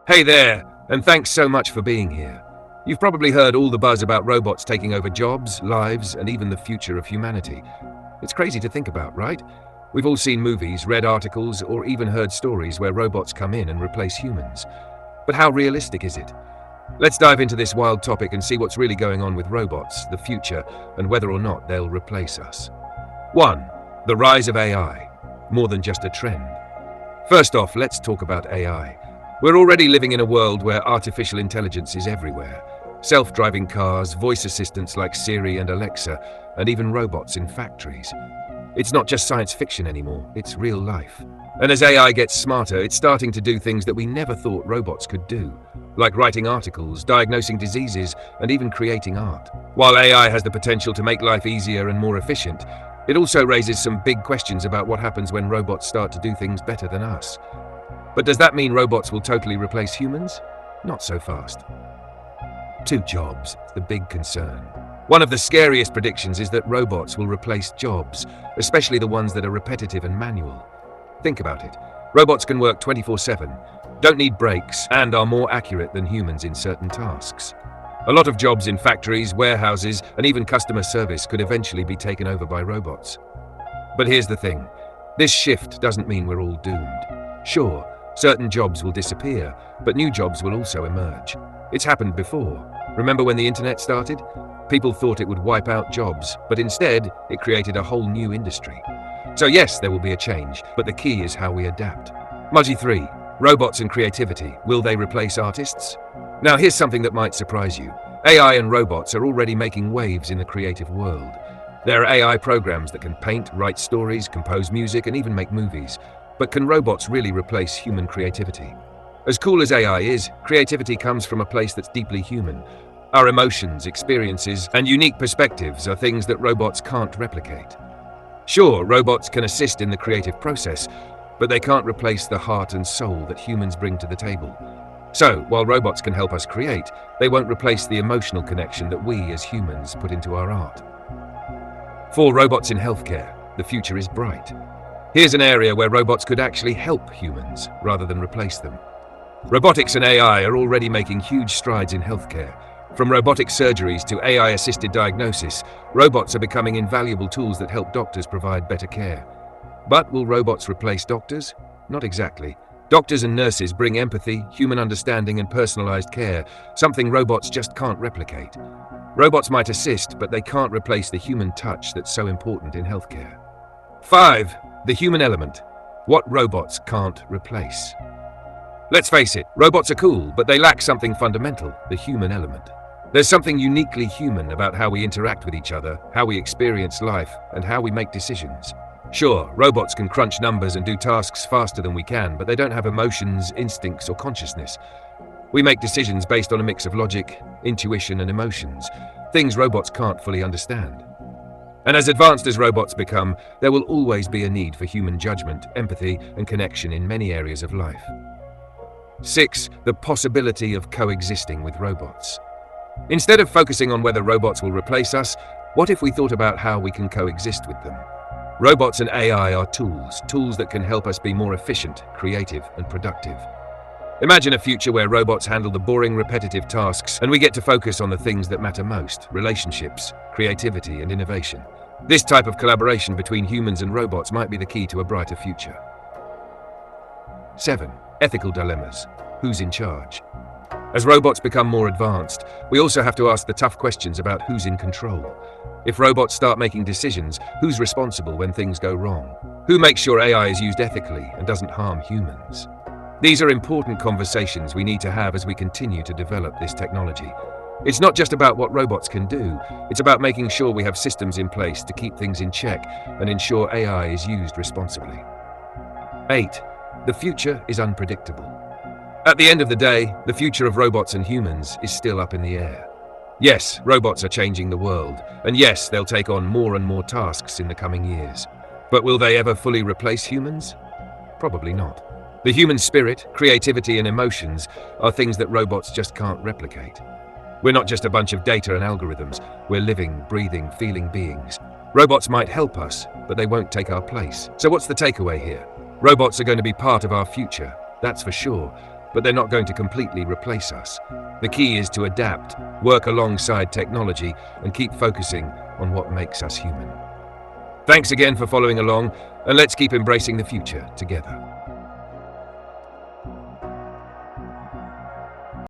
Hey there, and thanks so much for being here. You've probably heard all the buzz about robots taking over jobs, lives, and even the future of humanity. It's crazy to think about, right? We've all seen movies, read articles, or even heard stories where robots come in and replace humans. But how realistic is it? Let's dive into this wild topic and see what's really going on with robots, the future, and whether or not they'll replace us. 1. The rise of AI. More than just a trend. First off, let's talk about AI. We're already living in a world where artificial intelligence is everywhere. Self-driving cars, voice assistants like Siri and Alexa, and even robots in factories. It's not just science fiction anymore, it's real life. And as AI gets smarter, it's starting to do things that we never thought robots could do, like writing articles, diagnosing diseases, and even creating art. While AI has the potential to make life easier and more efficient, it also raises some big questions about what happens when robots start to do things better than us. But does that mean robots will totally replace humans? Not so fast. 2. Jobs, the big concern. One of the scariest predictions is that robots will replace jobs, especially the ones that are repetitive and manual. Think about it. Robots can work 24/7, don't need breaks, and are more accurate than humans in certain tasks. A lot of jobs in factories, warehouses, and even customer service could eventually be taken over by robots. But here's the thing. This shift doesn't mean we're all doomed. Sure, certain jobs will disappear, but new jobs will also emerge. It's happened before. Remember when the internet started? People thought it would wipe out jobs, but instead, it created a whole new industry. So yes, there will be a change, but the key is how we adapt. Mudgy 3. Robots and creativity. Will they replace artists? Now here's something that might surprise you. AI and robots are already making waves in the creative world. There are AI programs that can paint, write stories, compose music, and even make movies. But can robots really replace human creativity? As cool as AI is, creativity comes from a place that's deeply human. Our emotions, experiences, and unique perspectives are things that robots can't replicate. Sure, robots can assist in the creative process, but they can't replace the heart and soul that humans bring to the table. So, while robots can help us create, they won't replace the emotional connection that we as humans put into our art. 4. Robots in healthcare. The future is bright. Here's an area where robots could actually help humans rather than replace them. Robotics and AI are already making huge strides in healthcare. From robotic surgeries to AI-assisted diagnosis, robots are becoming invaluable tools that help doctors provide better care. But will robots replace doctors? Not exactly. Doctors and nurses bring empathy, human understanding, and personalized care, something robots just can't replicate. Robots might assist, but they can't replace the human touch that's so important in healthcare. 5. The human element. What robots can't replace. Let's face it, robots are cool, but they lack something fundamental, the human element. There's something uniquely human about how we interact with each other, how we experience life, and how we make decisions. Sure, robots can crunch numbers and do tasks faster than we can, but they don't have emotions, instincts, or consciousness. We make decisions based on a mix of logic, intuition, and emotions, things robots can't fully understand. And as advanced as robots become, there will always be a need for human judgment, empathy, and connection in many areas of life. 6. The possibility of coexisting with robots. Instead of focusing on whether robots will replace us, what if we thought about how we can coexist with them? Robots and AI are tools that can help us be more efficient, creative, and productive. Imagine a future where robots handle the boring, repetitive tasks and we get to focus on the things that matter most: relationships, creativity, and innovation. This type of collaboration between humans and robots might be the key to a brighter future. 7. Ethical dilemmas. Who's in charge? As robots become more advanced, we also have to ask the tough questions about who's in control. If robots start making decisions, who's responsible when things go wrong? Who makes sure AI is used ethically and doesn't harm humans? These are important conversations we need to have as we continue to develop this technology. It's not just about what robots can do, it's about making sure we have systems in place to keep things in check and ensure AI is used responsibly. 8. The future is unpredictable. At the end of the day, the future of robots and humans is still up in the air. Yes, robots are changing the world, and yes, they'll take on more and more tasks in the coming years. But will they ever fully replace humans? Probably not. The human spirit, creativity, and emotions are things that robots just can't replicate. We're not just a bunch of data and algorithms, we're living, breathing, feeling beings. Robots might help us, but they won't take our place. So what's the takeaway here? Robots are going to be part of our future, that's for sure. but they're not going to completely replace us. The key is to adapt, work alongside technology, and keep focusing on what makes us human. Thanks again for following along, and let's keep embracing the future together.